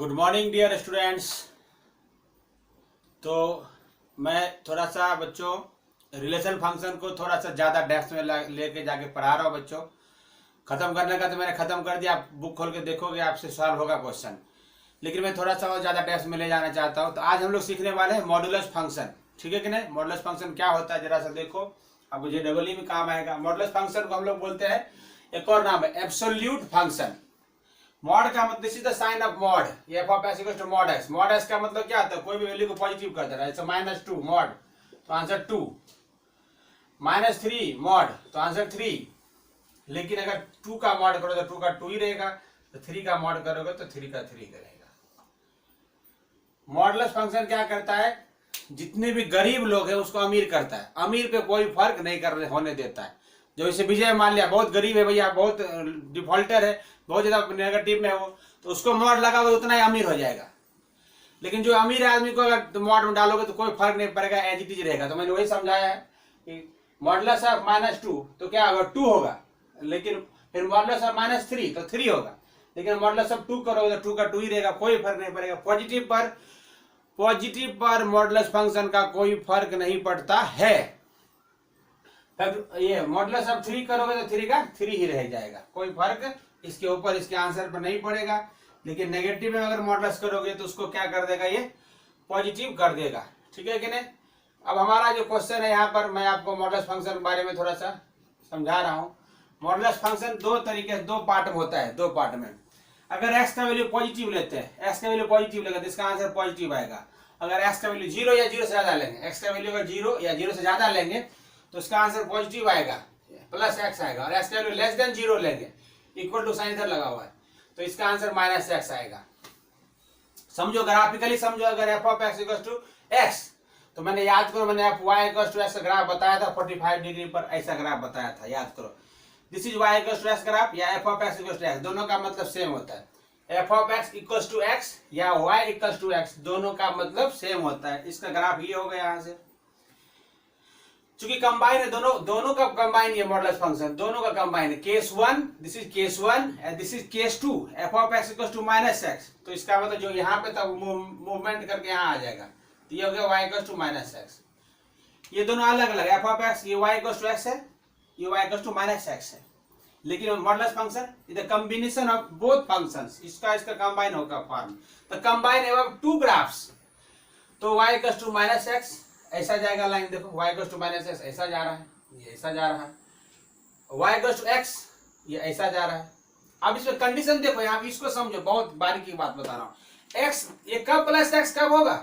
Good morning dear students. तो मैं थोड़ा सा बच्चों रिलेशन फंक्शन को थोड़ा सा ज़्यादा डेप्थ में लेके जाके पढ़ा रहा हूँ बच्चों। ख़त्म करने का तो मैंने ख़त्म कर दिया, आप बुक खोल के देखोगे आपसे सॉल्व होगा क्वेश्चन, लेकिन मैं थोड़ा सा और ज़्यादा डेप्थ में ले जाना चाहता हूँ। तो आज हम लोग सीखने वाले हैं मॉडुलस फंक्शन, ठीक है कि नहीं। मॉडुलस फंक्शन क्या होता है जरा सा देखो, आपको JEE में काम आएगा। मॉडुलस फंक्शन को हम लोग बोलते हैं, एक और नाम है एब्सोल्यूट फंक्शन। मॉड का मतलब this is the sign of mod, f of x equals to mod x. Mod x का मतलब क्या होता है, कोई भी वैल्यू को पॉजिटिव कर दे रहा है, -2 मॉड, तो आंसर 2। -3 मॉड, तो आंसर 3। लेकिन अगर 2 का मॉड करो तो 2 का 2 ही रहेगा, तो 3 का मॉड करोगे तो 3 का 3 रहेगा। मॉडुलस फंक्शन क्या करता है, जितने भी गरीब लोग हैं उसको अमीर करता है, अमीर पे कोई फर्क नहीं होने देता है। जो इसे विजय मान लिया बहुत गरीब है भैया, बहुत डिफॉल्टर है, बहुत ज्यादा नेगेटिव में है वो, तो उसको मॉड लगाओगे उतना ही अमीर हो जाएगा। लेकिन जो अमीर आदमी को अगर मॉड में डालोगे तो कोई फर्क नहीं पड़ेगा, एज इट इज रहेगा। तो मैंने वही समझाया है कि मॉडुलस ऑफ -2 तो क्या होगा, 2 होगा। लेकिन फिर मॉडुलस ऑफ -3 तो 3 होगा। लेकिन मॉडुलस ऑफ 2 करोगे तो 2 का 2 ही रहेगा, कोई फर्क नहीं पड़ेगा। पॉजिटिव पर मॉडुलस फंक्शन का कोई फर्क नहीं पड़ता है। ये मॉडुलस ऑफ 3 करोगे तो 3 का 3 ही रह जाएगा, कोई फर्क इसके ऊपर इसके आंसर पर नहीं पड़ेगा। लेकिन नेगेटिव में अगर मॉडुलस करोगे तो उसको क्या कर देगा, ये पॉजिटिव कर देगा, ठीक है कि नहीं। अब हमारा जो क्वेश्चन है यहाँ पर, मैं आपको मॉडुलस फंक्शन के बारे में थोड़ा सा समझा रहा हूँ। मॉडुलस फंक्शन दो तरीके से, दो पार्ट में होता है। दो पार्ट में अगर एक्स का वैल्यू पॉजिटिव लेते हैं, एक्स का वैल्यू पॉजिटिव लेगा तो इसका आंसर पॉजिटिव आएगा। अगर एक्स का वैल्यू 0 या 0 से ज्यादा लेंगे, एक्स का वैल्यू अगर 0 या 0 से ज्यादा लेंगे तो इसका आंसर पॉजिटिव आएगा, प्लस एक्स आएगा। और एक्स का वैल्यू लेस देन 0 लेंगे, इक्वल टू साइन इधर लगा हुआ है, तो इसका आंसर -x आएगा। समझो, ग्राफिकली समझो। अगर f of x equal to x, तो मैंने याद करो, मैंने y equal to x graph बताया था 45 डिग्री पर, ऐसा ग्राफ बताया था, याद करो। This is y equal to x graph या f of x equal to x, दोनों का मतलब सेम होता है। F of x equal to x या y इक्वल टू एक्स, दोनों का मतलब सेम होता है। इसका ग्राफ ये हो गया यहाँ से, चूंकि कंबाइन है, दोनों का कंबाइन, ये मॉडुलस फंक्शन दोनों का कंबाइन है। Case 1, this is case 1 and this is case 2, f of x equal to -x। तो इसका मतलब जो यहाँ पे था मूवमेंट करके यहाँ आ जाएगा, तो ये हो गया y इक्वल टू -x। ये दोनों अलग अलग, एफ ऑफ एक्स ये y इक्वल टू x है, ये y इक्वल टू -x है। लेकिन modulus function is the combination of both functions, इसका कंबाइन होगा फॉर्म। तो कंबाइन एवं टू ग्राफ्स, तो y इक्वल टू -x ऐसा जाएगा लाइन, देखो y इक्वल टू -x ऐसा जा रहा है, ये ऐसा जा रहा है। y इक्वल टू x ये ऐसा जा रहा है। अब इसमें कंडीशन देखो, यहाँ इसको समझो, बहुत बारीकी बात बता रहा हूँ। x ये कब प्लस x कब होगा,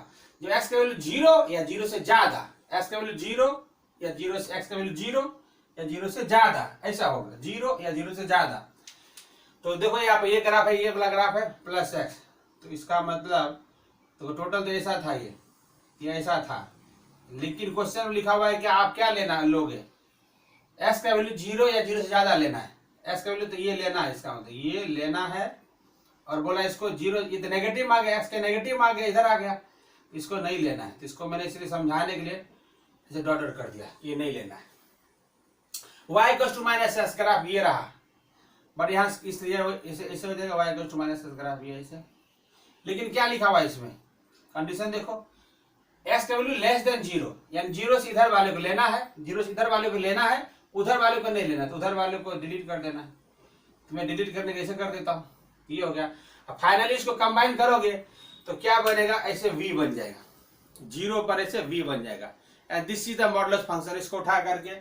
जो x का वैल्यू 0 या 0 से ज्यादा, x का वैल्यू 0 या 0 से, x का वैल्यू 0 या 0 से ज्यादा, ऐसा होगा 0 या 0 से ज्यादा। तो देखो यहाँ पे ये ग्राफ है, ये वाला ग्राफ है +x, तो इसका मतलब तो टोटल तो ऐसा था, ये ऐसा था। लेकिन क्वेश्चन में लिखा हुआ है कि आप क्या लेना लोगे, x का वैल्यू 0 या 0 से ज्यादा लेना है। x का वैल्यू तो ये लेना है, इसका मतलब ये लेना है। और बोला इसको 0, ये तो नेगेटिव आ गया, x के नेगेटिव आ गया, इधर आ गया, इसको नहीं लेना है। तो इसको मैंने इसलिए समझाने के लिए इसे डॉट डॉट कर दिया, ये नहीं लेना है। y equal to -x graph ये रहा, बट यहाँ इसे हो जाएगा y equal to -x graph ये ऐसे। लेकिन क्या लिखा हुआ है इसमें, कंडीशन देखो, x का वैल्यू लेस देन 0, यानी 0 से इधर वाले को लेना है, 0 से इधर वाले को लेना है, उधर वाले को नहीं लेना, तो उधर वाले को डिलीट कर देना है। तो मैं डिलीट करने के ऐसे कर देता हूँ, ये हो गया। अब फाइनली इसको कंबाइन करोगे तो क्या बनेगा, ऐसे v बन जाएगा, 0 पर ऐसे v बन जाएगा। And this is the modulus function. इसको उठा करके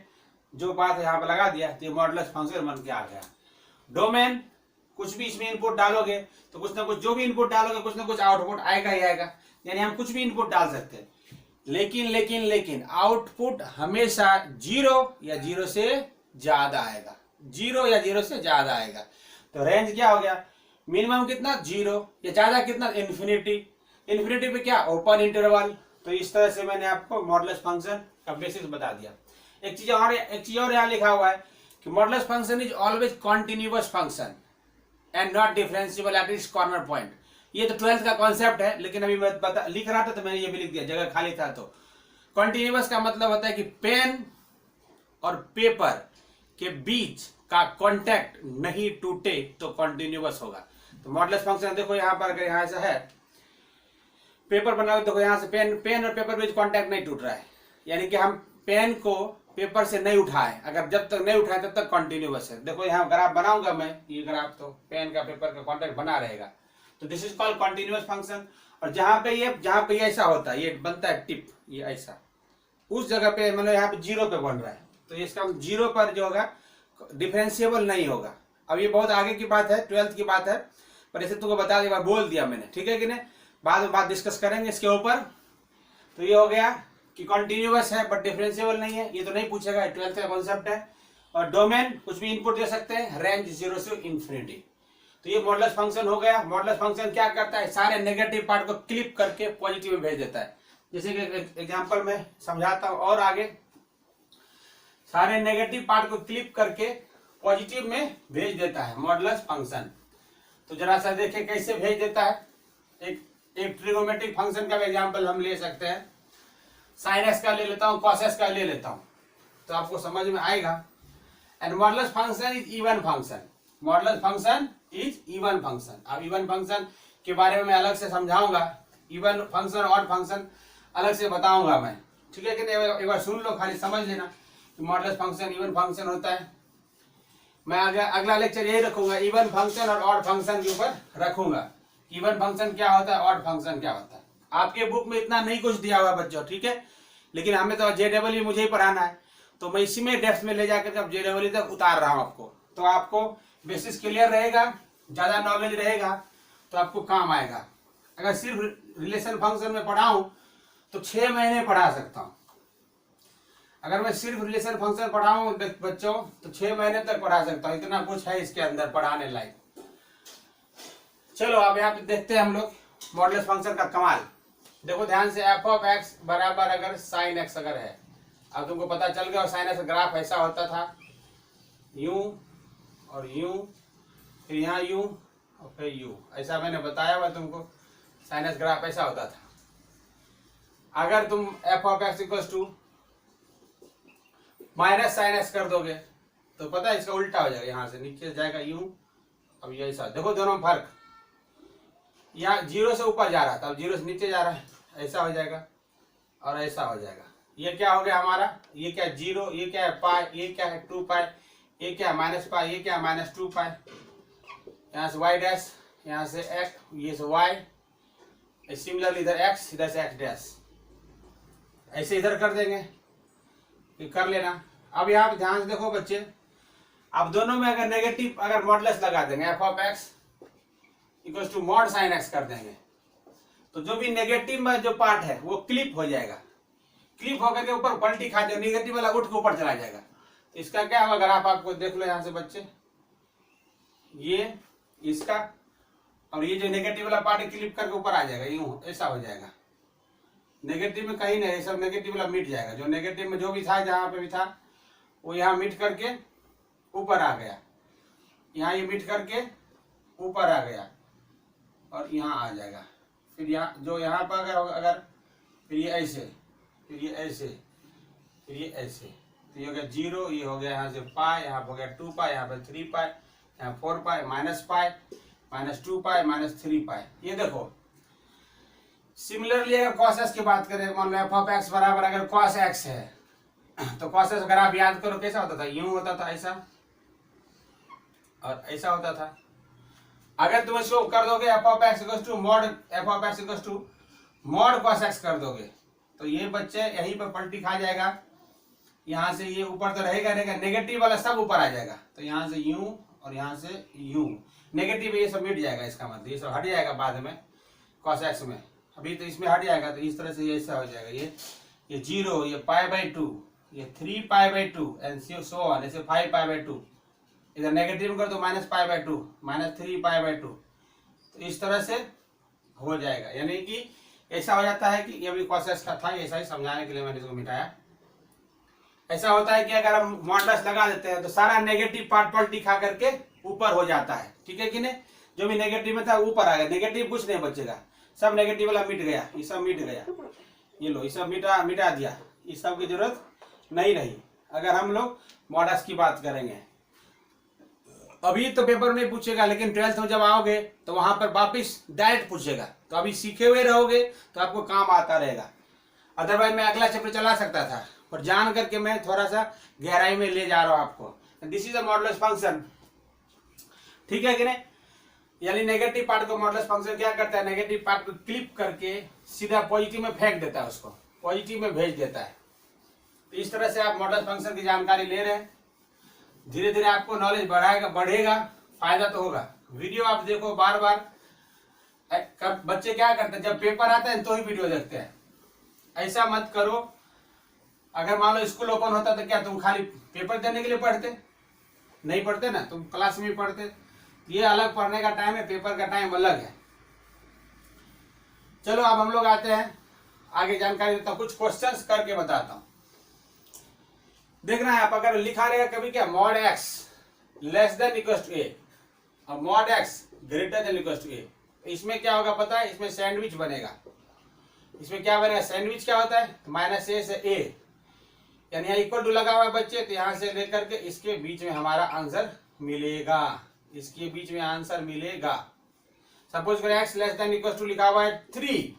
जो बात यहाँ पर लगा दिया, तो ये मॉडुलस फंक्शन बन के आ गया। डोमेन, कुछ भी इसमें इनपुट डालोगे तो कुछ ना कुछ, जो भी इनपुट डालोगे कुछ ना कुछ आउटपुट आएगा ही आएगा, यानी हम कुछ भी इनपुट डाल सकते हैं। लेकिन आउटपुट हमेशा 0 या 0 से ज्यादा आएगा, 0 या 0 से ज्यादा आएगा। तो रेंज क्या हो गया, मिनिमम कितना 0 या ज्यादा कितना इन्फिनिटी, इन्फिनिटी पे क्या ओपन इंटरवल। तो इस तरह से मैंने आपको मॉडुलस फंक्शन का बेसिस बता दिया। एक चीज और यहाँ लिखा हुआ है कि modulus function is always continuous function and not differentiable at its corner point. ये तो 12th का कॉन्सेप्ट है, लेकिन अभी मैं लिख रहा था तो मैंने ये भी लिख दिया, जगह खाली था। तो कॉन्टिन्यूअस का मतलब होता है कि पेन और पेपर के बीच का कांटेक्ट नहीं टूटे तो कॉन्टिन्यूअस होगा। तो मॉडुलस फंक्शन देखो यहाँ पर, अगर यहाँ से है पेपर बना, देखो यहाँ से पेन और पेपर बीच कांटेक्ट नहीं टूट रहा है, यानी कि हम पेन को पेपर से नहीं उठाए, अगर जब तक नहीं उठाए तब तक कंटिन्यूअस है। देखो यहाँ ग्राफ बनाऊंगा मैं, ये ग्राफ तो पेन का पेपर का कांटेक्ट बना रहेगा, तो this is called continuous function. और जहां पे ये ऐसा होता है, ये बनता है टिप, ये ऐसा उस जगह पे मतलब यहाँ पे 0 पे बन रहा है, तो इसका 0 पर जो होगा डिफरेंशिएबल नहीं होगा। अब ये बहुत आगे की बात है, 12th की बात है, पर इसे तुमको बता दिया, बोल दिया मैंने, ठीक है कि नहीं, बाद में बात डिस्कस करेंगे इसके ऊपर। तो ये हो गया कि कॉन्टिन्यूअस है बट डिफरेंशिएबल नहीं है, ये तो नहीं पूछेगा, 12th का कॉन्सेप्ट है। और डोमेन कुछ भी इनपुट दे सकते हैं, रेंज 0 से इन्फिनिटी। तो ये मॉडुलस फंक्शन हो गया। मॉडुलस फंक्शन क्या करता है, सारे नेगेटिव पार्ट को क्लिप करके पॉजिटिव में भेज देता है। जैसे कि एग्जांपल में समझाता हूं और आगे, सारे नेगेटिव पार्ट को क्लिप करके पॉजिटिव में भेज देता है मॉडुलस फंक्शन। तो जरा सा देखें कैसे भेज देता है। एक ट्रिगोमेट्रिक फंक्शन का एग्जांपल हम ले सकते हैं, साइन एक्स का ले लेता हूं, कॉस एक्स का ले लेता हूं, तो आपको समझ में आएगा। And modulus function is even function, modulus function is even function. अब इवन फंक्शन के बारे में मैं अलग से समझाऊंगा, इवन फंक्शन ऑड फंक्शन अलग से बताऊंगा मैं, ठीक है कि नहीं, एक बार सुन लो, खाली समझ लेना कि मॉडुलस फंक्शन इवन फंक्शन होता है। मैं अगला लेक्चर यही रखूंगा, इवन फंक्शन और ऑड फंक्शन के ऊपर रखूंगा। इवन फंक्शन क्या होता है, ऑड फंक्शन क्या होता है। आपके बुक में इतना नहीं कुछ दिया हुआ बच्चों, ठीक है, लेकिन हमें तो JEE मुझे ही पढ़ाना है, तो मैं इसी में डेप्थ में ले जाकर अब JEE तक उतार रहा हूं आपको। तो आपको बेसिस क्लियर रहेगा, ज्यादा नॉलेज रहेगा तो आपको काम आएगा। अगर सिर्फ रिलेशन फंक्शन में पढ़ाऊं तो 6 महीने पढ़ा सकता हूं। अगर मैं सिर्फ रिलेशन फंक्शन पढ़ाऊं बच्चों तो 6 महीने तक पढ़ा सकता हूं, इतना कुछ है इसके अंदर पढ़ाने लायक। चलो अब यहाँ पे देखते हैं हम लोग मॉडुलस फंक्शन का कमाल। देखो ध्यान से, एफ ऑफ एक्स बराबर अगर साइन एक्स अगर है, अब तुमको पता चल गया, और साइन एक्स ग्राफ ऐसा होता था, यूं और यूं, फिर यहाँ यूं और फिर यूं, ऐसा मैंने बताया हुआ तुमको, साइन एक्स ग्राफ ऐसा होता था। अगर तुम f of x equal to minus sine x कर दोगे तो पता है इसका उल्टा हो जाएगा, यहाँ से नीचे जाएगा यूं, अब ये ऐसा, देखो दोनों में फर्क, यहाँ 0 से ऊपर जा रहा था, अब 0 से नीचे जा रहा है, ऐसा हो जाएगा और ऐसा हो जाएगा। ये क्या हो गया हमारा, ये क्या 0, ये क्या है पाई, ये क्या है 2 पाई, ये क्या है माइनस पाई, ये क्या है माइनस 2 पाई, यहाँ से वाई डैश, यहाँ से एक्स, ये से वाई, सिमिलर इधर एक्स, इधर से एक्स डैश, ऐसे इधर कर देंगे, ये कर लेना। अब यहाँ पे ध्यान से देखो बच्चे, अब दोनों में अगर नेगेटिव अगर मॉडुलस लगा देंगे, f of x equal to mod sine x कर देंगे, तो जो भी नेगेटिव में जो पार्ट है वो क्लिप हो जाएगा, क्लिप होकर के ऊपर पलटी खा जाएगा, नेगेटिव वाला उठ के ऊपर चला जाएगा। तो इसका क्या होगा, अगर आप आपको देख लो यहाँ से बच्चे, ये इसका और ये जो नेगेटिव वाला पार्ट क्लिप करके ऊपर आ जाएगा, यूं ऐसा हो जाएगा। नेगेटिव में कहीं नहीं, सब नेगेटिव वाला मिट जाएगा, जो नेगेटिव में जो भी था जहां पे भी था वो यहाँ मिट करके ऊपर आ गया, यहाँ ये मिट करके ऊपर आ गया और यहाँ आ जाएगा। फिर यहाँ जो यहाँ पर अगर फिर ये ऐसे, फिर ये ऐसे, फिर ये ऐसे, तो ये हो गया 0, ये हो गया यहाँ से पाई, यहाँ हो गया 2 पाई, यहाँ पे 3 पाई, यहाँ 4 पाई, माइनस पाई, माइनस 2 पाई, माइनस 3 पाई। ये देखो सिमिलरली अगर कॉस एक्स की बात करें, मान लो एफ ऑफ एक्स बराबर अगर कॉस एक्स है, तो कॉस एक्स अगर आप याद करो कैसा होता था, यूं होता था ऐसा और ऐसा होता था। अगर तुम इसको कर दोगे f of x equal to mod f of x equal to mod cos x कर दोगे, तो ये बच्चे यहीं पर पलटी खा जाएगा, यहाँ से ये ऊपर तो रहेगा, नेगेटिव वाला सब ऊपर आ जाएगा, तो यहाँ से यूं और यहाँ से यूं, नेगेटिव ये सब मिट जाएगा, इसका मतलब ये सब हट जाएगा बाद में कॉस एक्स में, अभी तो इसमें हट जाएगा। तो इस तरह से ये ऐसा हो जाएगा, ये 0, ये π/2, ये 3 π/2 एंड सो ऑन, ऐसे 5 π/2, इधर नेगेटिव कर तो -π/2, -3 π/2, तो इस तरह से हो जाएगा। यानी कि ऐसा हो जाता है कि ये भी कॉस एक्स का था, ऐसा ही समझाने के लिए मैंने इसको मिटाया। ऐसा होता है कि अगर हम मॉडुलस लगा देते हैं तो सारा नेगेटिव पार्ट पलटी खा करके ऊपर हो जाता है, ठीक है कि नहीं, जो भी नेगेटिव में था ऊपर आ गया, नेगेटिव कुछ नहीं बचेगा, सब नेगेटिव वाला मिट गया, ये सब मिट गया, ये लो ये सब मिटा दिया, इस सब की जरूरत नहीं रही अगर हम लोग मॉडुलस की बात करेंगे। अभी तो पेपर नहीं पूछेगा, लेकिन 12th में जब आओगे तो वहां पर वापिस डायरेक्ट पूछेगा। तो अभी सीखे हुए रहोगे तो आपको काम आता रहेगा। अदरवाइज मैं अगला चैप्टर चला सकता था, पर जान करके मैं थोड़ा सा गहराई में ले जा रहा हूं आपको। This is a modulus function, ठीक है कि नहीं। यानी नेगेटिव पार्ट को मॉडुलस फंक्शन क्या करता है, नेगेटिव पार्ट को क्लिप करके सीधा पॉजिटिव में फेंक देता है, उसको पॉजिटिव में भेज देता है। तो इस तरह से आप मॉडुलस फंक्शन की जानकारी ले रहे हैं। धीरे धीरे आपको नॉलेज बढ़ेगा, फायदा तो होगा। वीडियो आप देखो बार बार। बच्चे क्या करते हैं, जब पेपर आता है तो ही वीडियो देखते हैं। ऐसा मत करो। अगर मान लो स्कूल ओपन होता तो क्या तुम खाली पेपर देने के लिए पढ़ते? नहीं पढ़ते ना, तुम क्लास में ही पढ़ते। ये अलग पढ़ने का टाइम है, पेपर का टाइम अलग है। चलो अब हम लोग आते हैं आगे, जानकारी देता हूं, कुछ क्वेश्चंस करके बताता हूं। देखना है आप, अगर लिखा रहेगा कभी क्या mod x less than equal to a और mod x greater than equal to a, इसमें क्या होगा पता है? इसमें सैंडविच बनेगा। इसमें क्या बनेगा? सैंडविच क्या होता है? माइनस ए से ए, यानी यहाँ इक्वल टू लगा हुआ है बच्चे, तो यहां से लेकर के इसके बीच में हमारा आंसर मिलेगा। इसके बीच में आंसर मिलेगा। सपोज करें x less than equal to लिखा हुआ है 3,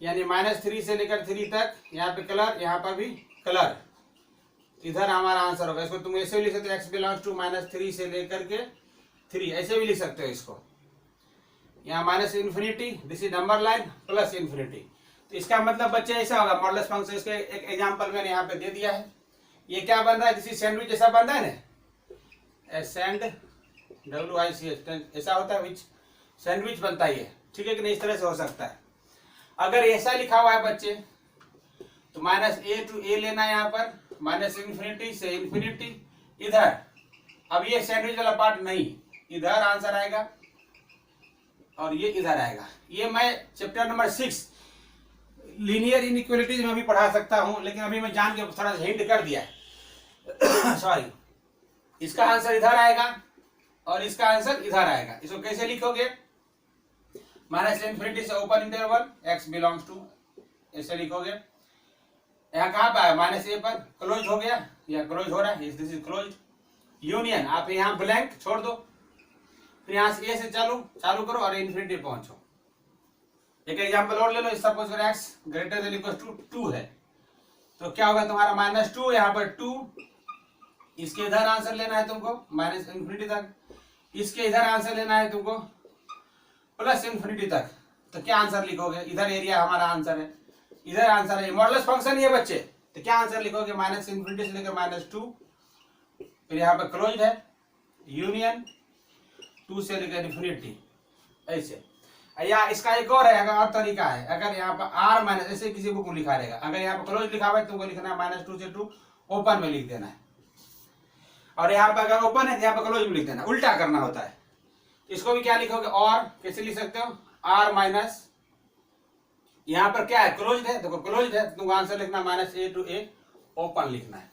यानी -3 से लेकर 3 तक। यहाँ पे कलर, यहाँ पर भी कलर, इधर हमारा आंसर होगा। इसको तुम ऐसे भी लिख सकते हो, एक्स बिलोंग्स टू -3 से लेकर के 3, ऐसे भी लिख सकते हो इसको। यहाँ -∞, दिस इज नंबर लाइन, +∞। तो इसका मतलब बच्चे ऐसा होगा मॉडुलस फंक्शन। इसके एक एग्जांपल मैंने यहाँ पे दे दिया है। ये क्या बन रहा है? दिस इज सैंडविच जैसा बन रहा है ना, सैंडविच ऐसा होता है, विच सैंडविच बनता है ये, ठीक है कि नहीं। इस तरह से हो सकता है। अगर ऐसा लिखा हुआ है बच्चे तो -a to a लेना है, यहाँ पर -∞ से ∞ इधर। अब ये सैंडविच वाला पार्ट नहीं, इधर आंसर आएगा और ये इधर आएगा। ये मैं चैप्टर नंबर 6 लीनियर इनइक्वालिटीज में भी पढ़ा सकता हूं, लेकिन अभी मैं जान के थोड़ा सा हिंट कर दिया है। सॉरी, इसका आंसर इधर आएगा और इसका आंसर इधर आएगा। इसको कैसे लिखोगे? -∞ से open interval x belongs to, ऐसे लिखोगे। यहाँ कहाँ पे आया? -a पर क्लोज हो गया, या क्लोज हो रहा है, दिस इज क्लोज। यूनियन, आप यहाँ ब्लैंक छोड़ दो, फिर यहाँ से ए से चालू करो और इन्फिनिटी पहुंचो। एक एग्जांपल और ले लो। सपोज करो x greater than equal to 2 है, तो क्या होगा तुम्हारा? -2, यहाँ पर 2, इसके इधर आंसर लेना है तुमको -∞ तक, इसके इधर आंसर लेना है तुमको +∞ तक। तो क्या आंसर लिखोगे? इधर एरिया हमारा आंसर है, इधर आंसर है। मॉडुलस फंक्शन ये बच्चे, तो क्या आंसर लिखोगे? -∞ से लेकर -2, फिर यहाँ पर क्लोज है, यूनियन 2 से लेकर इन्फिनिटी, ऐसे। या इसका एक और है, अगर और तरीका है, अगर यहाँ पर r माइनस, ऐसे किसी बुक में लिखा रहेगा, अगर यहाँ पर क्लोज लिखा हुआ है तुमको लिखना है -2 से 2 ओपन में लिख देना है। और यहाँ पर अगर ओपन है तो यहाँ पर क्लोज में लिख देना, उल्टा करना होता है। इसको भी क्या लिखोगे? और कैसे लिख सकते हो? r माइनस, यहाँ पर क्या है? क्लोज है, देखो क्लोज है, तुमको आंसर लिखना -a to a, ओपन लिखना है।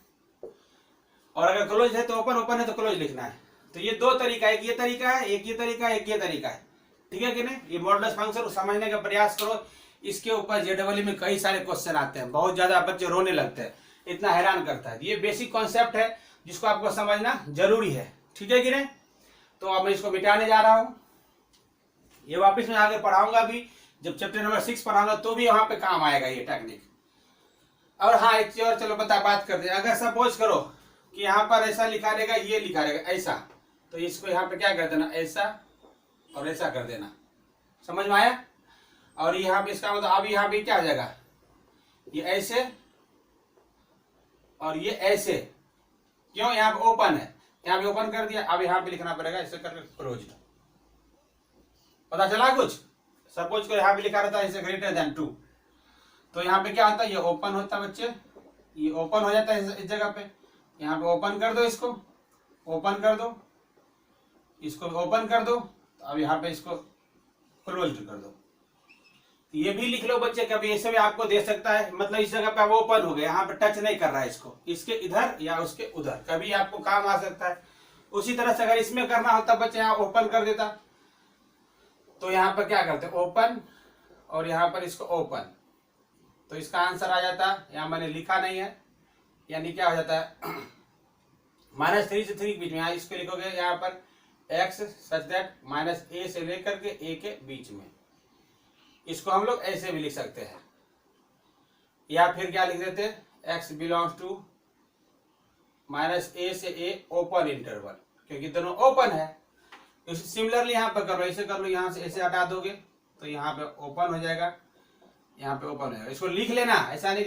और अगर क्लोज है तो ओपन, ओपन है तो क्लोज लिखना है। तो ये दो तरीका, एक ये तरीका है, एक ये तरीका है, एक ये तरीका है, ठीक है कि नहीं। ये मॉडुलस फंक्शन समझने का प्रयास करो। इसके ऊपर जेडब्ल्यू में कई सारे क्वेश्चन आते हैं, बहुत ज्यादा बच्चे रोने लगते हैं, इतना हैरान करता है। ये बेसिक कॉन्सेप्ट है जिसको आपको समझना जरूरी है, ठीक है कि नहीं। तो अब मैं इसको मिटाने जा रहा हूं। ये वापस मैं आगे पढ़ाऊंगा भी, जब चैप्टर नंबर 6 पढ़ाऊंगा तो भी वहां पे काम आएगा ये टेक्निक। और हाँ, एक चीज और, चलो बात करते हैं। अगर सपोज करो कि यहाँ पर ऐसा लिखा रहेगा, ये लिखा रहेगा ऐसा, तो इसको यहाँ पे क्या कर देना? ऐसा और ऐसा कर देना। समझ में आया? और यहाँ पे इसका मतलब अब यहाँ पे क्या आ जाएगा? ये ऐसे और ये ऐसे। क्यों? यहाँ पे ओपन है, यहाँ पे ओपन कर दिया, अब यहाँ पे लिखना पड़ेगा ऐसे करके क्लोज। पता चला कुछ? सपोज को यहाँ पे लिखा रहता है इसे ग्रेटर देन 2, तो यहाँ पे क्या होता है? ये ओपन होता है बच्चे, ये ओपन हो जाता है इस जगह पे। यहाँ पे ओपन कर दो, इसको ओपन कर दो, इसको ओपन कर दो, तो अब यहाँ पे इसको क्लोज कर दो। ये भी लिख लो बच्चे, कभी ऐसे भी आपको दे सकता है, मतलब इस जगह पे अब ओपन हो गया, यहाँ पे टच नहीं कर रहा है इसको, इसके इधर या उसके उधर, कभी आपको काम आ सकता है। उसी तरह से अगर इसमें करना होता बच्चे, यहाँ ओपन कर देता, तो यहाँ पर क्या करते? ओपन और यहाँ पर इसको ओपन, तो इसका आंसर आ जाता। यहाँ मैंने लिखा नहीं है, यानी क्या हो जाता है? -3 से 3 के बीच में, यहाँ इसको लिखोगे यहाँ पर x सच दैट -a से लेकर के a के बीच में। इसको हम लोग ऐसे भी लिख सकते हैं, या फिर क्या लिख देते हैं, x बिलोंग्स टू -a से a ओपन इंटरवल, क्योंकि दोनों ओपन है। सिमिलरली यहाँ पर कर लो, ऐसे कर लो, यहाँ से ऐसे हटा दोगे तो यहाँ पे ओपन हो जाएगा, यहाँ पे ओपन हो जाएगा। इसको लिख लेना, ऐसा नहीं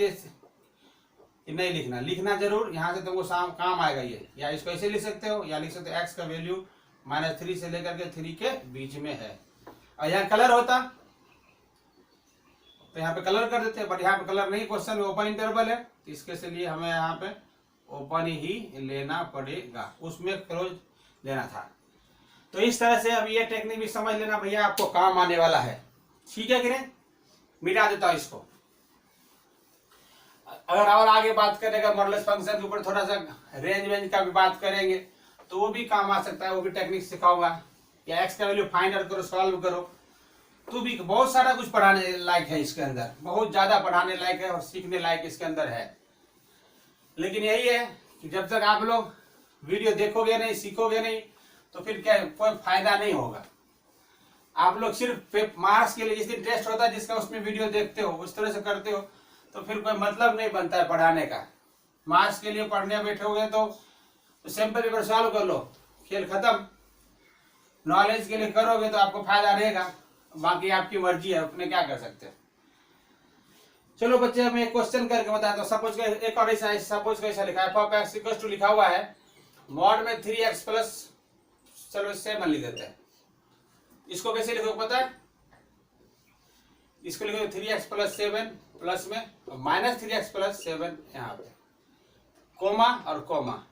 कि नहीं लिखना, लिखना जरूर, यहाँ से तुमको काम आएगा ये। या इसको ऐसे लिख सकते हो, या लिख सकते हो x का वैल्यू -3 से लेकर के 3 के बीच में है। और यहाँ कलर होता तो यहाँ पे कलर कर देते हैं, बट यहाँ पे कलर नहीं, क्वेश्चन में ओपन इंटरवल है, तो इसके लिए हमें यहाँ पे ओपन ही लेना पड़ेगा, उसमें क्लोज लेना था। तो इस तरह से अब ये टेक्निक भी समझ लेना भैया, आपको काम आने वाला है। ठीक है कि नहीं? मिटा देता हूं इसको। अगर और आगे बात करेगा मॉडुलस फंक्शन के ऊपर, थोड़ा सा रेंज का भी बात करेंगे, तो वो भी काम आ सकता है, वो भी टेक्निक सिखाऊंगा। या एक्स का वैल्यू फाइंड आउट करो, सॉल्व करो, तो भी बहुत सारा कुछ पढ़ाने लायक है इसके अंदर, बहुत ज्यादा पढ़ाने लायक है और सीखने लायक इसके अंदर है। लेकिन यही है कि जब तक आप लोग वीडियो देखोगे नहीं, सीखोगे नहीं, तो फिर क्या कोई फायदा नहीं होगा। आप लोग सिर्फ मार्क्स के लिए, जिस दिन टेस्ट होता है जिसका, उसमें वीडियो देखते हो, उस तरह से करते हो, तो फिर कोई मतलब नहीं बनता है पढ़ाने का। मार्क्स के लिए पढ़ने बैठोगे तो सिंपल पेपर सॉल्व कर लो, खेल खत्म। नॉलेज के लिए करोगे तो आपको फायदा रहेगा, बाकी आपकी मर्जी है, अपने क्या कर सकते हो। चलो बच्चे, मैं एक क्वेश्चन करके बताता हूँ। सपोज एक और ऐसा, सपोज कैसा लिखा है, f(x = टू लिखा हुआ है, मॉड में 3x प्लस, चलो 7 लिख देते हैं। इसको कैसे लिखोगे पता है? इसको लिखोगे 3x + 7 प्लस में -3x + 7, यहाँ पे कोमा और कोमा,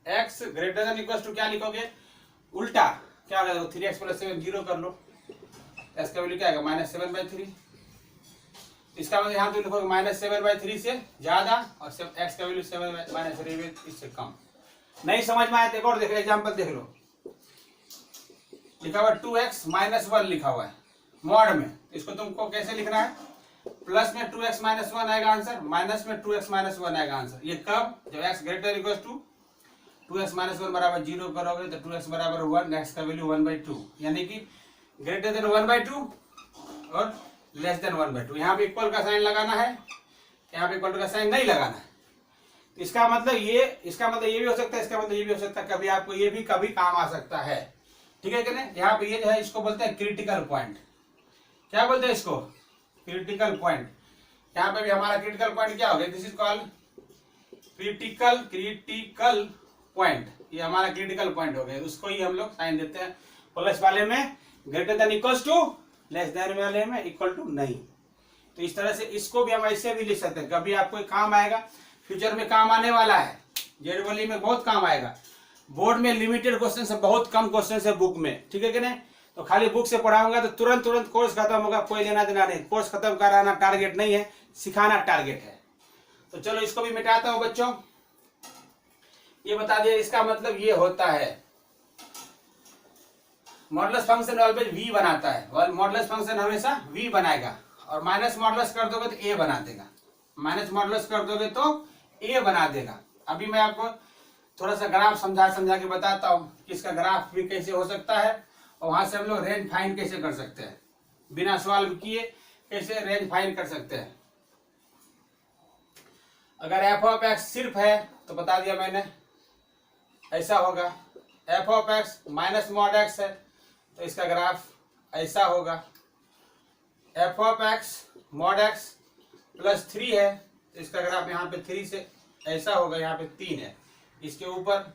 x > क्या लिखोगे, उल्टा क्या होगा, 3x + 7 0 कर लो, x का वैल्यू क्या आएगा, -7/3। इसका मतलब यहाँ तो लिखोगे -7/3 से ज्यादा, और x का वैल्यू 7/3 इससे कम। नहीं समझ में आया तो एक और देखो, एग्जाम्पल देख लो। लिखा हुआ 2x - 1 लिखा हुआ है मॉड में, इसको तुमको कैसे लिखना है, प्लस में 2x - 1 आएगा आंसर, माइनस में 2x - 1 आएगा आंसर। ये कब, जब x > 2x - 1 बराबर 0 करोगे तो 2x बराबर 1, x का वैल्यू 1/2, यानी कि ग्रेटर देन 1/2 और लेस देन 1/2। यहाँ पे इक्वल का साइन लगाना है, यहाँ पे इक्वल का साइन नहीं लगाना है। इसका मतलब ये भी हो सकता है, इसका मतलब ये भी हो सकता है, कभी आपको ये भी कभी काम आ सकता है। ठीक है कि नहीं? यहाँ पे ये जो है, इसको बोलते हैं क्रिटिकल पॉइंट। क्या बोलते हैं इसको, क्रिटिकल पॉइंट। यहाँ पे भी हमारा क्रिटिकल पॉइंट क्या हो गया, this is called critical point. ये हमारा क्रिटिकल पॉइंट हो गया, उसको ही हम लोग साइन देते हैं, प्लस वाले में greater than equals to, less than वाले में इक्वल टू नहीं। तो इस तरह से इसको भी हम ऐसे भी लिख सकते हैं, कभी आपको काम आएगा, फ्यूचर में काम आने वाला है, जेडबलई में बहुत काम आएगा। बोर्ड में लिमिटेड क्वेश्चन है, बहुत कम क्वेश्चन है बुक में, ठीक है कि नहीं? तो खाली बुक से पढ़ाऊंगा तो तुरंत कोर्स खत्म होगा, कोई लेना देना नहीं। कोर्स खत्म कराना टारगेट नहीं है, सिखाना टारगेट है। तो चलो इसको भी मिटाता हूं बच्चों। ये बता दिया, इसका मतलब ये होता है, मॉडुलस फंक्शन ऑलवेज v बनाता है, मॉडुलस फंक्शन हमेशा v बनाएगा, और माइनस मॉडुलस कर दोगे तो a बना देगा, माइनस मॉडुलस कर दोगे तो a बना देगा। अभी मैं आपको थोड़ा सा ग्राफ समझा के बताता हूँ कि इसका ग्राफ भी कैसे हो सकता है, और वहां से हम लोग रेंज फाइंड कैसे कर सकते हैं, बिना सॉल्व किए कैसे रेंज फाइंड कर सकते हैं। अगर f(x) सिर्फ है तो बता दिया मैंने, ऐसा होगा। f(x) माइनस मॉड x है तो इसका ग्राफ ऐसा होगा। f(x) मॉड x प्लस 3 है तो इसका ग्राफ यहाँ पे 3 से ऐसा होगा, यहाँ पे 3 है, इसके ऊपर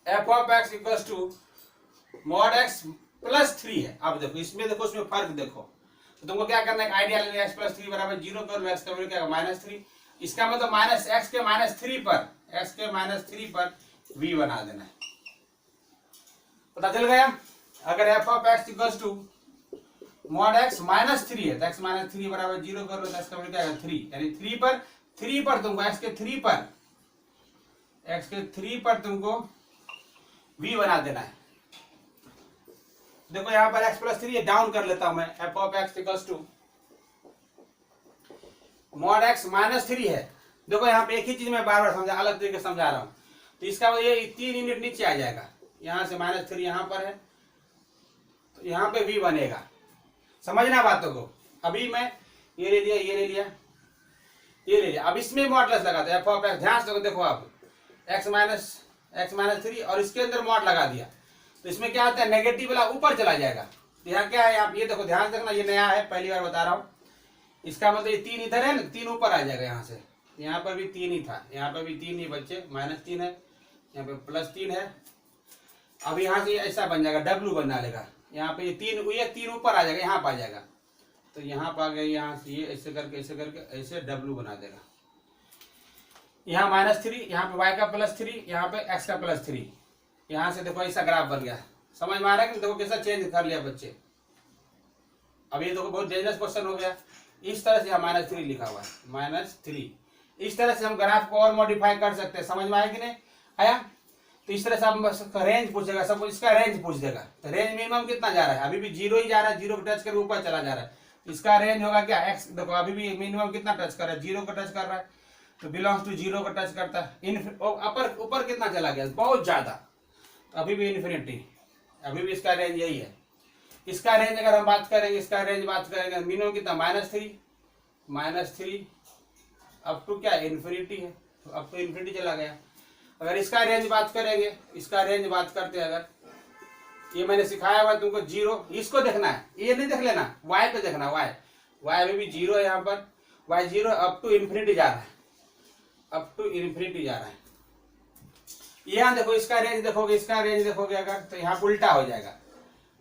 f(x) equals to mod x plus 3 है। अब देखो इसमें, देखो इसमें फर्क देखो, तो तुमको क्या करना है, आइडिया लेना, x प्लस 3 बराबर 0 कर लो, x का वैल्यू क्या होगा -3। इसका मतलब माइनस x के -3 पर v बना देना है। पता चल गया? अगर f(x) equals to mod x -3 है तो x -3 बराबर 0 कर लो, तो x का वैल्यू क्या है 3, यानी 3 पर तुमको x के 3 पर तुमको v बना देना है। देखो यहाँ पर x प्लस 3 डाउन कर लेता हूं मैं, f(x) equals to mod x -3 है देखो यहाँ पे एक ही चीज मैं बार बार समझा, अलग तरीके से समझा रहा हूँ। तो इसका मतलब ये 3 यूनिट नीचे आ जाएगा, यहाँ से -3 यहाँ पर है, तो यहाँ पे v बनेगा। समझना बातों को। अभी मैं ये ले लिया, ये ले लिया, ये ले लिया। अब इसमें मॉडुलस लगाते हैं, f(x), ध्यान से देखो आप, x-3 और इसके अंदर मॉड लगा दिया, तो इसमें क्या होता है, नेगेटिव वाला ऊपर चला जाएगा। तो यहाँ क्या है, आप ये देखो, ध्यान रखना, ये नया है, पहली बार बता रहा हूँ। इसका मतलब ये 3 इधर है ना, 3 ऊपर आ जाएगा यहाँ से। यहाँ पर भी 3 ही था, यहाँ पर भी 3 ही बच्चे, -3 है, यहाँ पे +3 है। अब यहाँ से ऐसा बन जाएगा, W बना लेगा। यहाँ पे ये 3 ऊपर आ जाएगा, यहाँ पर आ जाएगा, तो यहाँ पर आ गया, यहाँ से ये ऐसे करके ऐसे W बना देगा। यहाँ -3, यहाँ पे y का +3, यहाँ पे x का +3। यहाँ से देखो ऐसा ग्राफ बन गया। समझ में आ रहा है कि देखो कैसा चेंज कर लिया बच्चे। अब ये देखो बहुत डेंजरस क्वेश्चन हो गया। इस तरह से यहाँ -3 लिखा हुआ है, -3। इस तरह से हम ग्राफ को और मॉडिफाई कर सकते हैं। समझ में आया कि नहीं आया? तो इस तरह से आप रेंज पूछेगा, सब कुछ इसका रेंज पूछ देगा। तो रेंज मिनिमम कितना जा रहा है, अभी भी 0 ही जा रहा है, 0 को टच करके ऊपर चला जा रहा है। तो इसका रेंज होगा क्या, x। देखो अभी भी मिनिमम कितना टच कर रहा है, 0 को टच कर रहा है, तो बिलोंग्स टू 0 को टच करता है। अपर ऊपर कितना चला गया, बहुत ज्यादा, तो अभी भी इन्फिनिटी, अभी भी इसका रेंज यही है। इसका रेंज अगर हम बात करेंगे, इसका रेंज बात करेंगे, मिनिमम कितना, -3 अप टू क्या, इन्फिनिटी है, तो अप टू इन्फिनिटी चला गया। अगर इसका रेंज बात करेंगे, इसका रेंज बात करते हैं, अगर ये मैंने सिखाया हुआ तुमको 0, इसको देखना है, ये नहीं देख लेना, y पे देखना, y अभी भी 0 है, यहाँ पर y 0 अप टू इन्फिनिटी जा रहा है, अप टू इन्फिनिटी जा रहा है। यहाँ देखो इसका रेंज देखोगे, इसका रेंज देखोगे अगर, तो यहाँ उल्टा हो जाएगा,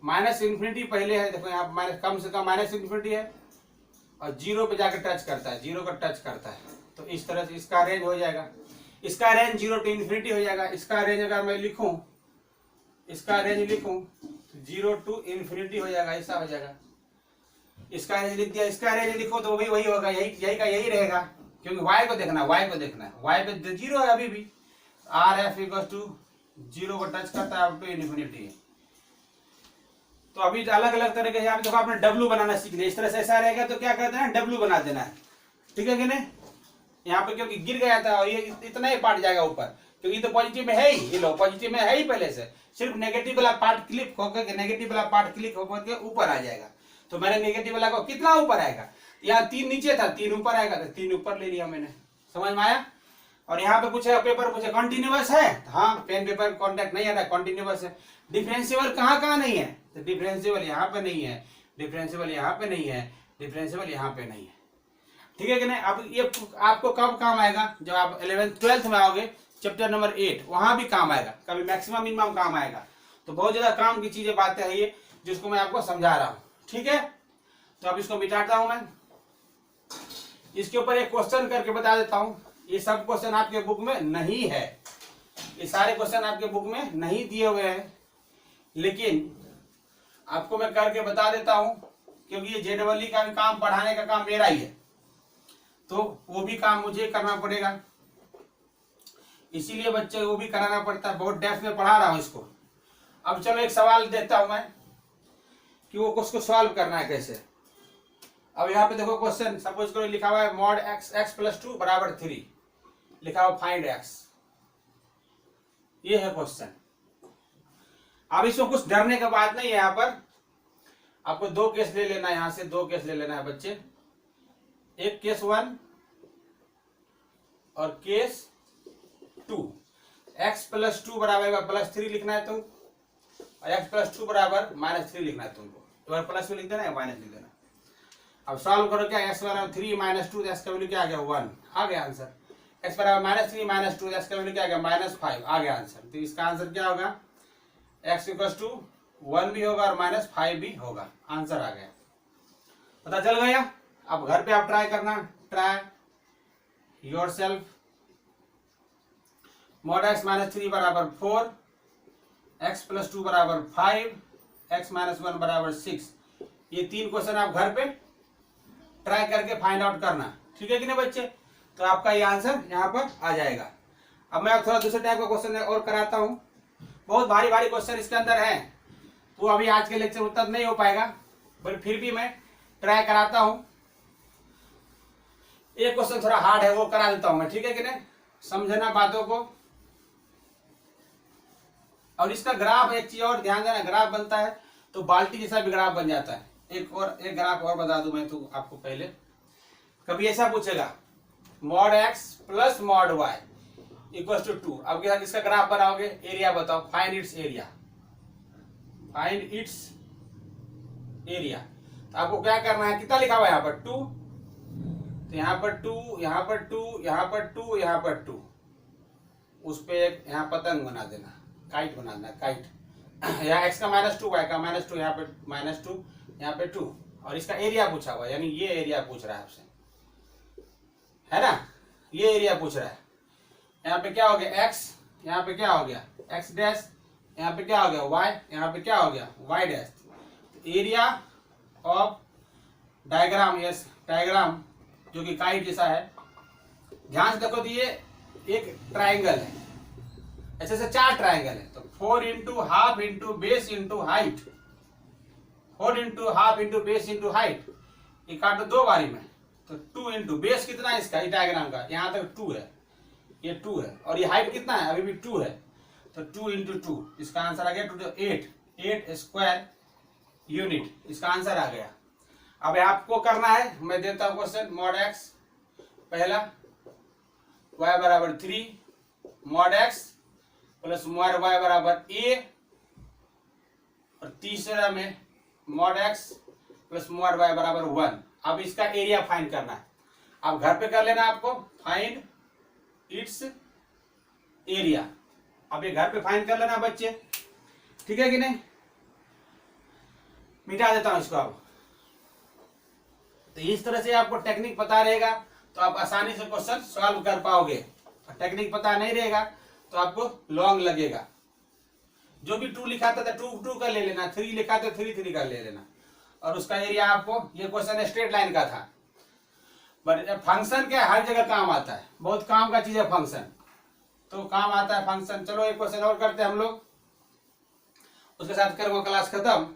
-इन्फिनिटी पहले है, देखो यहाँ माइनस, कम से कम -इन्फिनिटी है, और 0 पे जाकर टच करता है, 0 को टच करता है। तो इस तरह से इसका रेंज हो जाएगा। इसका रेंज 0 टू इन्फिनिटी हो जाएगा। इसका रेंज अगर मैं लिखूं, इसका रेंज लिखूं, 0 टू इन्फिनिटी हो जाएगा, ऐसा हो जाएगा। इसका रेंज लिख दिया, इसका रेंज लिखो तो वही होगा, यही का यही रहेगा, क्योंकि y को देखना, y को देखना है, y पे 0 है अभी भी। RF इक्वल टू 0 को टच करता है अप टू इन्फिनिटी। तो अभी अलग अलग तरह के, यहाँ पे देखो आपने W बनाना सीख लिया। इस तरह से ऐसा रहेगा तो क्या करते हैं, W बना देना है, ठीक है कि नहीं। यहाँ पे क्योंकि गिर गया था और ये इतना ही पार्ट जाएगा ऊपर, क्योंकि तो पॉजिटिव में है ही, ये लो पॉजिटिव में है ही पहले से, सिर्फ नेगेटिव वाला पार्ट क्लिक होकर, नेगेटिव वाला पार्ट क्लिक होकर के ऊपर आ जाएगा। तो मैंने नेगेटिव वाला को कितना ऊपर आएगा, यहाँ 3 नीचे था, 3 ऊपर आएगा, तो 3 ऊपर ले लिया मैंने। समझ में आया? और यहाँ पे पूछे, पेपर पूछे कंटिन्यूअस है, हाँ पेन पेपर कॉन्टेक्ट नहीं आ रहा है, कंटिन्यूअस है। डिफरेंशियल कहाँ नहीं है, तो डिफरेंशियल यहाँ पे नहीं है, डिफरेंशियल यहाँ पे नहीं है, डिफरेंशियल यहाँ पे नहीं है, ठीक है कि नहीं। अब ये आपको कब काम आएगा, जब आप 11th 12th में आओगे, चैप्टर नंबर 8, वहां भी काम आएगा, कभी मैक्सिमम मिनिमम काम आएगा। तो बहुत ज्यादा काम की चीजें बातें हैं ये, जिसको मैं आपको समझा रहा हूँ, ठीक है। तो अब इसको मिटाता हूं मैं, इसके ऊपर एक क्वेश्चन करके बता देता हूं। ये सब क्वेश्चन आपके बुक में नहीं है, ये सारे क्वेश्चन आपके बुक में नहीं दिए हुए हैं, लेकिन आपको मैं करके बता देता हूं, क्योंकि ये JEE का भी काम, पढ़ाने का काम मेरा ही है, तो वो भी काम मुझे करना पड़ेगा, इसीलिए बच्चे वो भी कराना पड़ता है। बहुत डेप्थ में पढ़ा रहा हूं इसको। अब चलो एक सवाल देता हूं मैं, कि वो उसको सॉल्व करना है कैसे। अब यहाँ पे देखो क्वेश्चन, सपोज करो लिखा हुआ है मॉड x + 2 = 3, लिखा हुआ फाइंड x, ये है क्वेश्चन। अब इसमें कुछ डरने का बात नहीं है, यहाँ पर आपको 2 केस ले लेना है, यहां से 2 केस ले लेना है बच्चे, एक केस 1 और केस 2। x + 2 = +3 लिखना है तुम, और x + 2 = -3 लिखना है तुमको। तो प्लस में लिख देना है, माइनस लिख देना। अब सॉल्व करो, क्या x = 3 - 2, x का वैल्यू क्या आ गया, 1 आ गया आंसर। x = -3 - 2, x का वैल्यू क्या आ गया, -5 आ गया आंसर। तो इसका आंसर क्या होगा, x = 1 भी होगा और -5 भी होगा, आंसर आ गया। पता चल गया? अब घर पे आप ट्राई करना, try yourself. mod x - 3 = 4, x + 2 = 5, x - 1 = 6। ये 3 क्वेश्चन आप घर पे ट्राई करके फाइंड आउट करना, ठीक है कि नहीं बच्चे। तो आपका ये आंसर यहाँ पर आ जाएगा। अब मैं थोड़ा दूसरे टाइप का क्वेश्चन और कराता हूँ, बहुत भारी भारी क्वेश्चन इसके अंदर है, तो अभी आज के लेक्चर उत्तर नहीं हो पाएगा, पर फिर भी मैं ट्राई कराता हूँ। एक क्वेश्चन थोड़ा हार्ड है, वो करा देता हूं मैं, ठीक है कि नहीं, समझना बातों को। और इसका ग्राफ, एक चीज और ध्यान देना, ग्राफ बनता है तो बाल्टी जैसा भी ग्राफ बन जाता है। एक ग्राफ और बता दूं मैं तो आपको पहले, कभी ऐसा पूछेगा mod x plus mod y equal to 2। अब क्या इसका ग्राफ बनाओगे, एरिया बताओ, find its area, find its area. तो आपको क्या करना है, कितना लिखा हुआ है यहाँ पर 2, तो यहाँ पर 2, यहाँ पर 2, यहाँ पर 2, यहाँ पर 2, उस पे एक यहाँ पतंग बना देना, काइट बना देना, काइट। यहाँ x का -2, y का -2, यहाँ पे -2, यहाँ पे 2, और इसका एरिया पूछा हुआ है, यानी ये एरिया पूछ रहा है आपसे, है ना, ये एरिया पूछ रहा है। यहाँ पे क्या हो गया x, यहाँ पे क्या हो गया x डैश, यहाँ पे क्या हो गया y, यहाँ पे क्या हो गया y dash. Area of diagram, yes diagram जो कि काइट जैसा है, ध्यान से देखो तो ये एक ट्राइंगल है, ऐसे से 4 ट्राइंगल है, तो 4 into half into base into height, 4 into half into base into height, ये काटो 2 बारी में, तो 2 इंटू बेस कितना है इसका, डायग्राम का यहाँ तक 2 है, ये 2 है, और ये हाइट कितना है, अभी भी 2 है, तो 2 इंटू 2, इसका आंसर आ गया 8 स्क्वायर यूनिट, इसका आंसर आ गया। अब आपको करना है, मैं देता हूं क्वेश्चन, मॉड एक्स पहला, y बराबर 3, mod x plus mod y बराबर a, और तीसरा में mod x plus mod y बराबर 1। अब इसका एरिया फाइंड करना है, अब घर पे कर लेना आपको, फाइंड इट्स एरिया। अब ये घर पे फाइंड कर लेना बच्चे, ठीक है कि नहीं। मिटा देता हूं इसको। अब तो इस तरह से आपको टेक्निक पता रहेगा तो आप आसानी से क्वेश्चन सॉल्व कर पाओगे, और टेक्निक पता नहीं रहेगा तो आपको लॉन्ग लगेगा। जो भी 2 लिखा था 2 का ले लेना, 3 लिखा था 3 का ले लेना, और उसका एरिया आपको, ये क्वेश्चन स्ट्रेट लाइन का था, बट फंक्शन क्या हर जगह काम आता है, बहुत काम का चीज है फंक्शन, तो काम आता है फंक्शन। चलो एक क्वेश्चन और करते हैं हम लोग, उसके साथ करूंगा क्लास खत्म।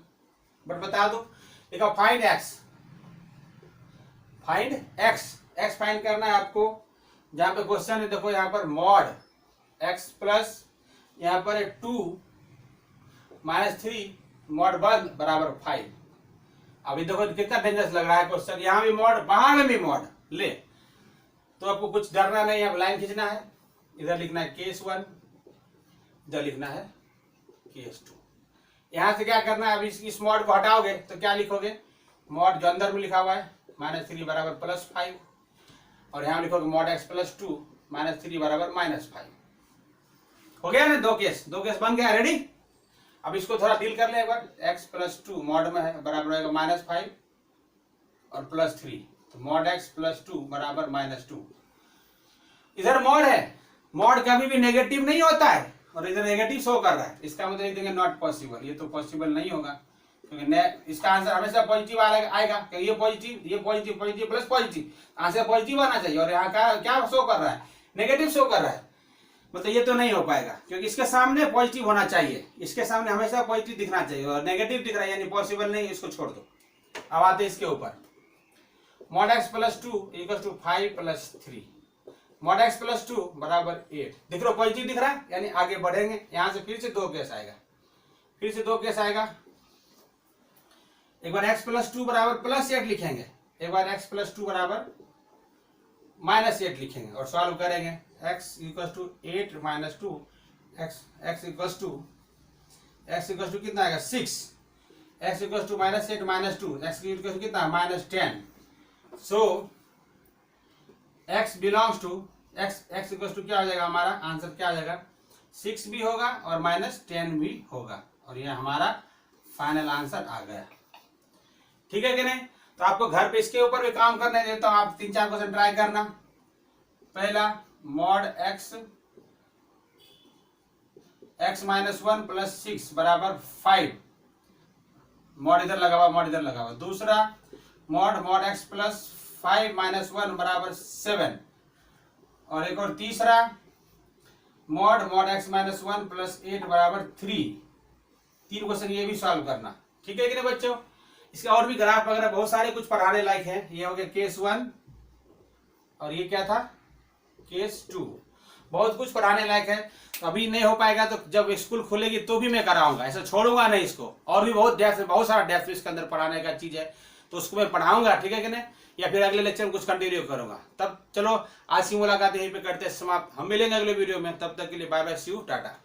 बट बता दो, देखो find x, find x find करना है आपको। जहां पे क्वेश्चन है देखो, यहाँ पर मॉड एक्स प्लस यहाँ पर 2 - 3 मॉड 1 बराबर 5। अभी देखो कितना डेंजरस लग रहा है क्वेश्चन, यहाँ भी मॉड वहां में भी मॉड ले, तो आपको कुछ डरना नहीं, अब लाइन खींचना है, इधर लिखना है केस 1, इधर लिखना है केस 2। यहां से क्या करना है, अब इस मॉड को हटाओगे तो क्या लिखोगे, मॉड जो अंदर में लिखा हुआ है -3 बराबर +5, और यहां लिखोगे मॉड x प्लस 2 -3 बराबर -5। हो गया ना, दो केस बन गया, रेडी। अब इसको थोड़ा डील कर ले एक बार, x प्लस 2 मॉड में है बराबर होगा -5 और +3, तो मॉड x प्लस 2 बराबर -2। इधर मॉड है, मॉड कभी भी नेगेटिव नहीं होता है, और इधर नेगेटिव शो कर रहा है, इसका मतलब लिख देंगे नॉट पॉसिबल, ये तो पॉसिबल नहीं होगा, क्योंकि इसका आंसर हमेशा पॉजिटिव आएगा, ये positive plus positive, answer positive आना चाहिए, और यहाँ का क्या शो कर रहा है, नेगेटिव शो कर रहा है, मतलब ये तो नहीं हो पाएगा, क्योंकि इसके सामने पॉजिटिव होना चाहिए, इसके सामने हमेशा पॉजिटिव दिखना चाहिए, और नेगेटिव दिख रहा है यानी पॉसिबल नहीं, इसको छोड़ दो। अब आते इसके ऊपर, mod x plus 2 equal to 5 + 3, mod x plus 2 बराबर 8। देख लो पॉजिटिव दिख रहा है, यानी आगे बढ़ेंगे, यहां से फिर से 2 केस आएगा, एक बार x प्लस 2 बराबर +8 लिखेंगे, एक बार x प्लस 2 बराबर -8 लिखेंगे, और सॉल्व करेंगे। x equal to 8 - 2, x equal to कितना आएगा 6, x equal to -8 - 2, x equal to कितना -10। So x belongs to x equal to क्या हो जाएगा, हमारा आंसर क्या आ जाएगा, 6 भी होगा और -10 भी होगा, और ये हमारा फाइनल आंसर आ गया, ठीक है कि नहीं। तो आपको घर पे इसके ऊपर भी काम करने देता हूं, आप 3-4 क्वेश्चन ट्राई करना। पहला मॉड x -1 + 6 बराबर 5, मॉड इधर लगा हुआ, दूसरा मॉड x प्लस 5 - 1 बराबर 7, और एक और तीसरा मॉड x -1 + 8 बराबर 3। 3 क्वेश्चन ये भी सॉल्व करना, ठीक है कि नहीं बच्चों। इसके और भी ग्राफ वगैरह बहुत सारे कुछ पढ़ाने लायक हैं। ये हो गया केस 1, और ये क्या था, केस 2। बहुत कुछ पढ़ाने लायक है, तो अभी नहीं हो पाएगा तो जब स्कूल खुलेगी तो भी मैं कराऊंगा, ऐसा छोड़ूंगा नहीं इसको। और भी बहुत डेप्थ, बहुत सारा डेप्थ इसके अंदर पढ़ाने का चीज है, तो उसको मैं पढ़ाऊंगा, ठीक है कि नहीं, या फिर अगले लेक्चर में कुछ कंटिन्यू करूंगा। तब चलो आज की मुलाकात यहीं पे करते हैं समाप्त, हम मिलेंगे अगले वीडियो में, तब तक के लिए bye bye, see you, Tata.